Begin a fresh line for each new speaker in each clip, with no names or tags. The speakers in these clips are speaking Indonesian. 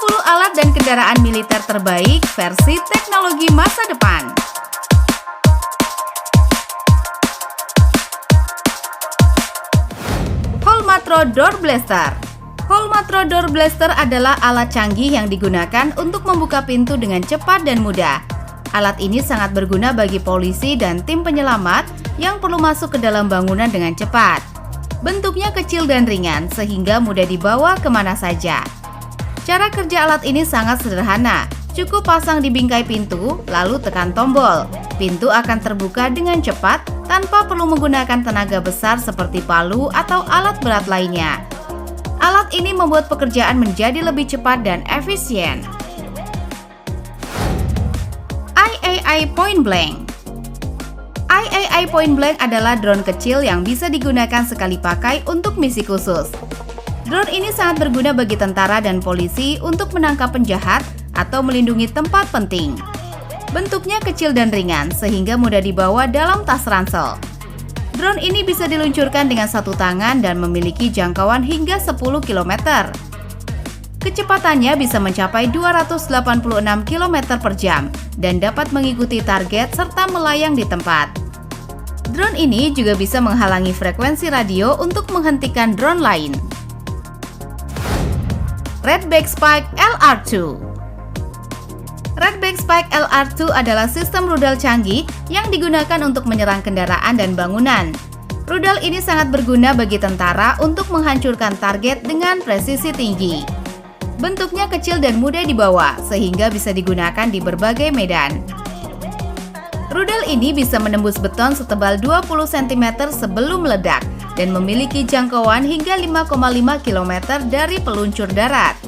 10 alat dan kendaraan militer terbaik versi teknologi masa depan. Holmatro Door Blaster. Holmatro Door Blaster adalah alat canggih yang digunakan untuk membuka pintu dengan cepat dan mudah. Alat ini sangat berguna bagi polisi dan tim penyelamat yang perlu masuk ke dalam bangunan dengan cepat. Bentuknya kecil dan ringan sehingga mudah dibawa kemana saja. Cara kerja alat ini sangat sederhana. Cukup pasang di bingkai pintu, lalu tekan tombol. Pintu akan terbuka dengan cepat tanpa perlu menggunakan tenaga besar seperti palu atau alat berat lainnya. Alat ini membuat pekerjaan menjadi lebih cepat dan efisien. IAI Point Blank. IAI Point Blank adalah drone kecil yang bisa digunakan sekali pakai untuk misi khusus. Drone ini sangat berguna bagi tentara dan polisi untuk menangkap penjahat atau melindungi tempat penting. Bentuknya kecil dan ringan sehingga mudah dibawa dalam tas ransel. Drone ini bisa diluncurkan dengan satu tangan dan memiliki jangkauan hingga 10 km. Kecepatannya bisa mencapai 286 km per jam dan dapat mengikuti target serta melayang di tempat. Drone ini juga bisa menghalangi frekuensi radio untuk menghentikan drone lain. Redback Spike LR2. Redback Spike LR2 adalah sistem rudal canggih yang digunakan untuk menyerang kendaraan dan bangunan. Rudal ini sangat berguna bagi tentara untuk menghancurkan target dengan presisi tinggi. Bentuknya kecil dan mudah dibawa, sehingga bisa digunakan di berbagai medan. Rudal ini bisa menembus beton setebal 20 cm sebelum meledak dan memiliki jangkauan hingga 5,5 km dari peluncur darat.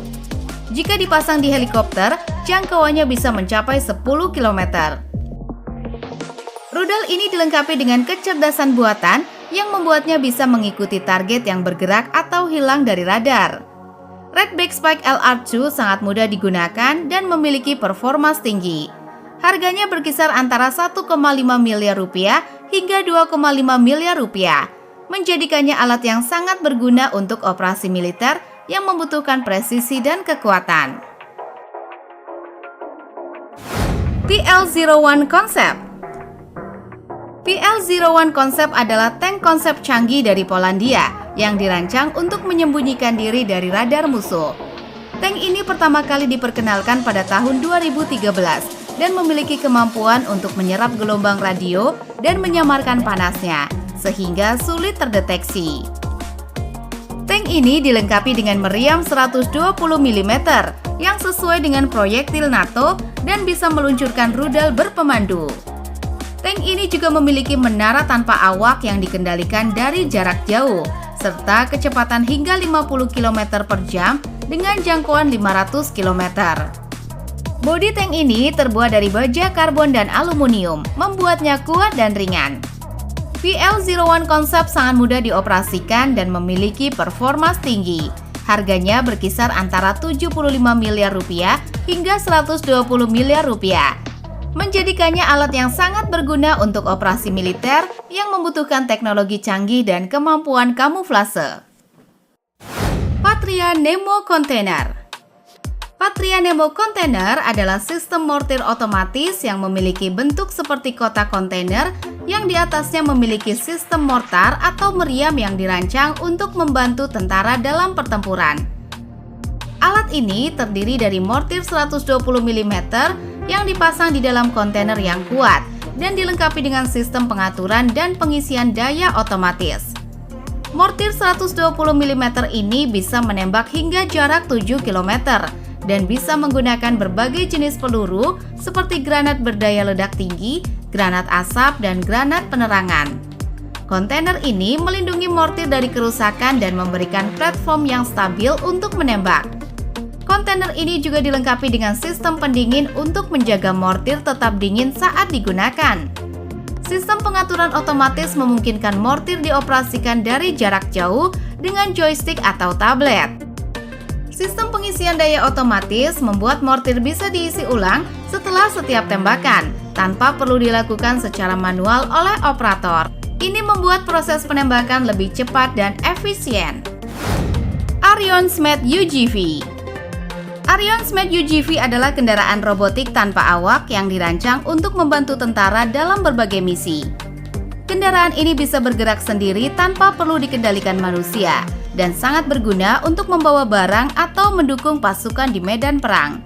Jika dipasang di helikopter, jangkauannya bisa mencapai 10 km. Rudal ini dilengkapi dengan kecerdasan buatan yang membuatnya bisa mengikuti target yang bergerak atau hilang dari radar. Redback Spike LR2 sangat mudah digunakan dan memiliki performa tinggi. Harganya berkisar antara 1,5 miliar rupiah hingga 2,5 miliar rupiah, menjadikannya alat yang sangat berguna untuk operasi militer yang membutuhkan presisi dan kekuatan. PL-01 Concept. PL-01 Concept adalah tank konsep canggih dari Polandia yang dirancang untuk menyembunyikan diri dari radar musuh. Tank ini pertama kali diperkenalkan pada tahun 2013 dan memiliki kemampuan untuk menyerap gelombang radio dan menyamarkan panasnya, sehingga sulit terdeteksi. Tank ini dilengkapi dengan meriam 120 mm yang sesuai dengan proyektil NATO dan bisa meluncurkan rudal berpemandu. Tank ini juga memiliki menara tanpa awak yang dikendalikan dari jarak jauh, serta kecepatan hingga 50 km per jam dengan jangkauan 500 km. Bodi tank ini terbuat dari baja karbon dan aluminium, membuatnya kuat dan ringan. PL-01 Concept sangat mudah dioperasikan dan memiliki performa tinggi. Harganya berkisar antara 75 miliar rupiah hingga 120 miliar rupiah. Menjadikannya alat yang sangat berguna untuk operasi militer yang membutuhkan teknologi canggih dan kemampuan kamuflase. Patria Nemo Container. Patria Nemo Container adalah sistem mortir otomatis yang memiliki bentuk seperti kotak kontainer yang di atasnya memiliki sistem mortar atau meriam yang dirancang untuk membantu tentara dalam pertempuran. Alat ini terdiri dari mortir 120 mm yang dipasang di dalam kontainer yang kuat dan dilengkapi dengan sistem pengaturan dan pengisian daya otomatis. Mortir 120 mm ini bisa menembak hingga jarak 7 km dan bisa menggunakan berbagai jenis peluru seperti granat berdaya ledak tinggi, granat asap, dan granat penerangan. Kontainer ini melindungi mortir dari kerusakan dan memberikan platform yang stabil untuk menembak. Kontainer ini juga dilengkapi dengan sistem pendingin untuk menjaga mortir tetap dingin saat digunakan. Sistem pengaturan otomatis memungkinkan mortir dioperasikan dari jarak jauh dengan joystick atau tablet. Sistem pengisian daya otomatis membuat mortir bisa diisi ulang setelah setiap tembakan, tanpa perlu dilakukan secara manual oleh operator. Ini membuat proses penembakan lebih cepat dan efisien. Arion Smith UGV. Arion Smart UGV adalah kendaraan robotik tanpa awak yang dirancang untuk membantu tentara dalam berbagai misi. Kendaraan ini bisa bergerak sendiri tanpa perlu dikendalikan manusia dan sangat berguna untuk membawa barang atau mendukung pasukan di medan perang.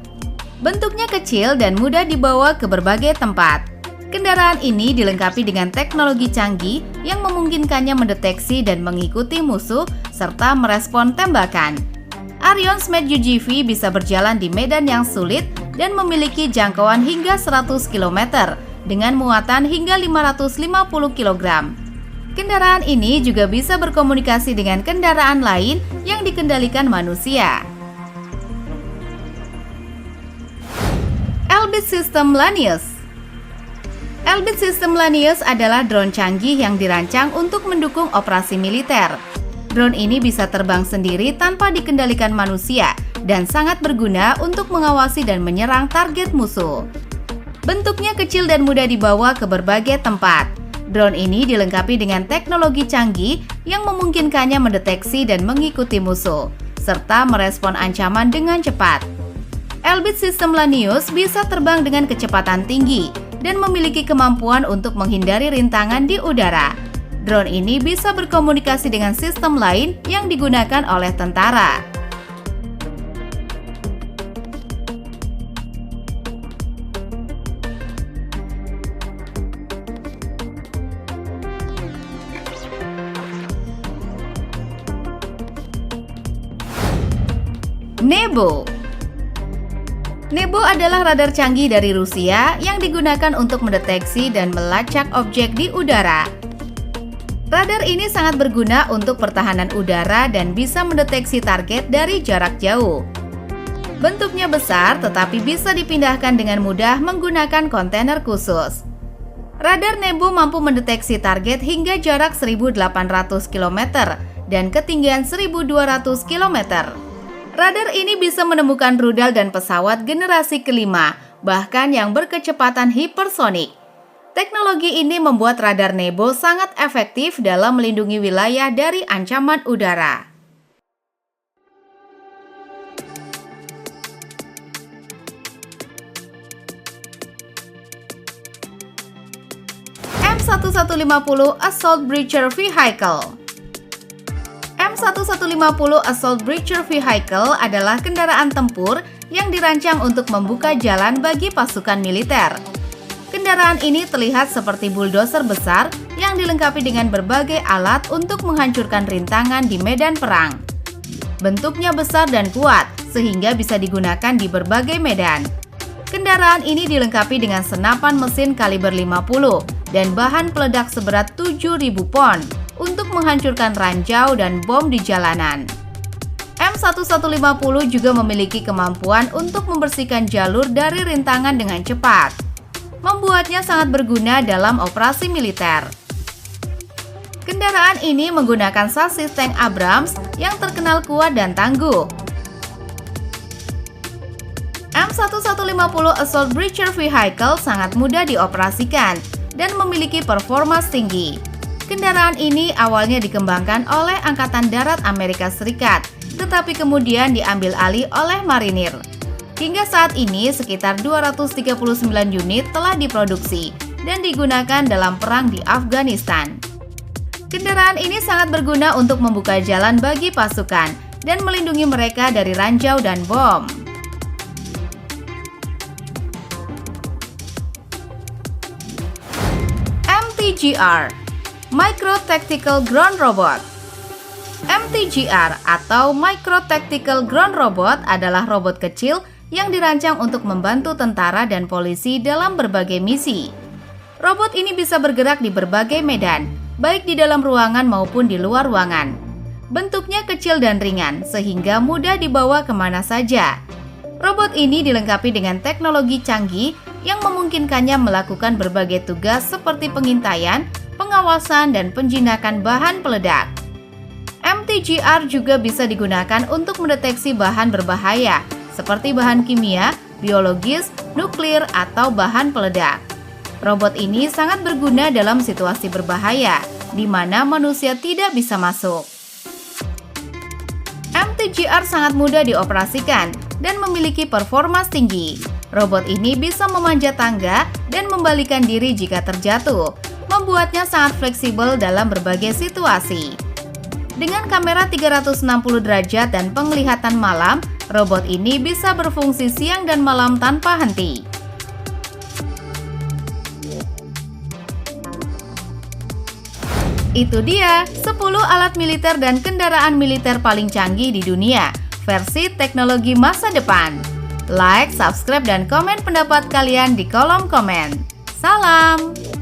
Bentuknya kecil dan mudah dibawa ke berbagai tempat. Kendaraan ini dilengkapi dengan teknologi canggih yang memungkinkannya mendeteksi dan mengikuti musuh serta merespon tembakan. Arion Smart UGV bisa berjalan di medan yang sulit dan memiliki jangkauan hingga 100 km dengan muatan hingga 550 kg. Kendaraan ini juga bisa berkomunikasi dengan kendaraan lain yang dikendalikan manusia. Elbit System Lanius. Elbit System Lanius adalah drone canggih yang dirancang untuk mendukung operasi militer. Drone ini bisa terbang sendiri tanpa dikendalikan manusia dan sangat berguna untuk mengawasi dan menyerang target musuh. Bentuknya kecil dan mudah dibawa ke berbagai tempat. Drone ini dilengkapi dengan teknologi canggih yang memungkinkannya mendeteksi dan mengikuti musuh, serta merespon ancaman dengan cepat. Elbit System Lanius bisa terbang dengan kecepatan tinggi dan memiliki kemampuan untuk menghindari rintangan di udara. Drone ini bisa berkomunikasi dengan sistem lain yang digunakan oleh tentara. Nebo. Nebo adalah radar canggih dari Rusia yang digunakan untuk mendeteksi dan melacak objek di udara. Radar ini sangat berguna untuk pertahanan udara dan bisa mendeteksi target dari jarak jauh. Bentuknya besar tetapi bisa dipindahkan dengan mudah menggunakan kontainer khusus. Radar Nebo mampu mendeteksi target hingga jarak 1.800 km dan ketinggian 1.200 km. Radar ini bisa menemukan rudal dan pesawat generasi kelima, bahkan yang berkecepatan hipersonik. Teknologi ini membuat radar Nebo sangat efektif dalam melindungi wilayah dari ancaman udara. M1150 Assault Breacher Vehicle. M1150 Assault Breacher Vehicle adalah kendaraan tempur yang dirancang untuk membuka jalan bagi pasukan militer. Kendaraan ini terlihat seperti bulldozer besar yang dilengkapi dengan berbagai alat untuk menghancurkan rintangan di medan perang. Bentuknya besar dan kuat, sehingga bisa digunakan di berbagai medan. Kendaraan ini dilengkapi dengan senapan mesin kaliber 50 dan bahan peledak seberat 7.000 pon untuk menghancurkan ranjau dan bom di jalanan. M1150 juga memiliki kemampuan untuk membersihkan jalur dari rintangan dengan cepat, membuatnya sangat berguna dalam operasi militer. Kendaraan ini menggunakan sasis tank Abrams yang terkenal kuat dan tangguh. M1150 Assault Breacher Vehicle sangat mudah dioperasikan dan memiliki performa tinggi. Kendaraan ini awalnya dikembangkan oleh Angkatan Darat Amerika Serikat, tetapi kemudian diambil alih oleh marinir. Hingga saat ini, sekitar 239 unit telah diproduksi dan digunakan dalam perang di Afghanistan. Kendaraan ini sangat berguna untuk membuka jalan bagi pasukan dan melindungi mereka dari ranjau dan bom. MTGR Micro Tactical Ground Robot. MTGR atau Micro Tactical Ground Robot adalah robot kecil yang dirancang untuk membantu tentara dan polisi dalam berbagai misi. Robot ini bisa bergerak di berbagai medan, baik di dalam ruangan maupun di luar ruangan. Bentuknya kecil dan ringan, sehingga mudah dibawa kemana saja. Robot ini dilengkapi dengan teknologi canggih yang memungkinkannya melakukan berbagai tugas seperti pengintaian, pengawasan, dan penjinakan bahan peledak. MTGR juga bisa digunakan untuk mendeteksi bahan berbahaya, seperti bahan kimia, biologis, nuklir, atau bahan peledak. Robot ini sangat berguna dalam situasi berbahaya, di mana manusia tidak bisa masuk. MTGR sangat mudah dioperasikan dan memiliki performa tinggi. Robot ini bisa memanjat tangga dan membalikan diri jika terjatuh, membuatnya sangat fleksibel dalam berbagai situasi. Dengan kamera 360 derajat dan penglihatan malam, robot ini bisa berfungsi siang dan malam tanpa henti. Itu dia 10 alat militer dan kendaraan militer paling canggih di dunia, versi teknologi masa depan. Like, subscribe, dan komen pendapat kalian di kolom komen. Salam!